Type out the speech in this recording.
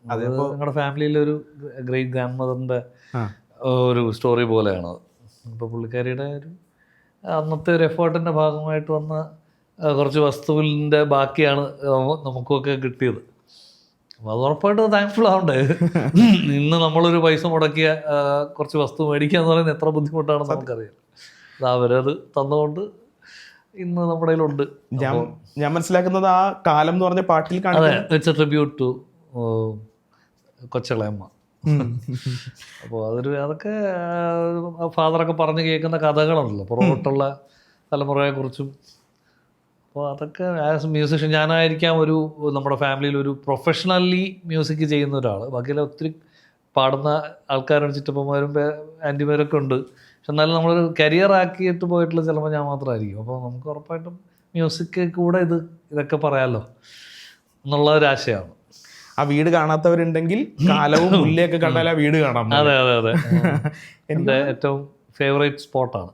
ഞങ്ങളുടെ ഫാമിലിയിലൊരു great grand മദറിൻ്റെ ഒരു story പോലെയാണ്. അപ്പോൾ പുള്ളിക്കാരിയുടെ ഒരു അന്നത്തെ ഒരു എഫേർട്ടിൻ്റെ ഭാഗമായിട്ട് വന്ന കുറച്ച് വസ്തുവിൻ്റെ ബാക്കിയാണ് നമുക്കൊക്കെ കിട്ടിയത്. അപ്പോൾ അത് ഉറപ്പായിട്ടും താങ്ക്ഫുൾ ആവണ്ടേ. ഇന്ന് നമ്മളൊരു പൈസ മുടക്കിയ കുറച്ച് വസ്തു മേടിക്കുക എന്ന് പറയുന്നത് എത്ര ബുദ്ധിമുട്ടാണെന്ന് നമുക്കറിയാം. അത് അവരത് തന്നുകൊണ്ട് ഇന്ന് നമ്മുടെ കയ്യിലുണ്ട്. ഞാൻ മനസ്സിലാക്കുന്നത് ആ കാലം എന്ന് പറഞ്ഞ പാട്ടിൽ ഇറ്റ്സ് എ ട്രിബ്യൂട്ട് ടു കൊച്ചളയമ്മ. അപ്പോൾ അതൊക്കെ ഫാദറൊക്കെ പറഞ്ഞ് കേൾക്കുന്ന കഥകളുണ്ടല്ലോ പുറകോട്ടുള്ള തലമുറയെക്കുറിച്ചും. അപ്പോൾ അതൊക്കെ ആസ് മ്യൂസിഷ്യൻ ഞാനായിരിക്കാം ഒരു നമ്മുടെ ഫാമിലിയിൽ ഒരു പ്രൊഫഷണലി മ്യൂസിക് ചെയ്യുന്ന ഒരാൾ. ബാക്കിയെല്ലാം ഒത്തിരി പാടുന്ന ആൾക്കാരാണ്, ചിറ്റപ്പന്മാരും ആൻറ്റിമാരൊക്കെ ഉണ്ട്. പക്ഷെ എന്നാലും നമ്മളൊരു കരിയർ ആക്കിയിട്ട് പോയിട്ടുള്ള ചിലപ്പോൾ ഞാൻ മാത്രമായിരിക്കും. അപ്പോൾ നമുക്ക് ഉറപ്പായിട്ടും മ്യൂസിക് കൂടെ ഇതൊക്കെ പറയാമല്ലോ എന്നുള്ള ഒരു ആശയമാണ്. ആ വീട് കാണാത്തവരുണ്ടെങ്കിൽ കാലവും പുല്ലിയൊക്കെ കണ്ടാൽ ആ വീട് കാണാം. അതെ, എൻ്റെ ഏറ്റവും ഫേവറേറ്റ് സ്പോട്ടാണ്.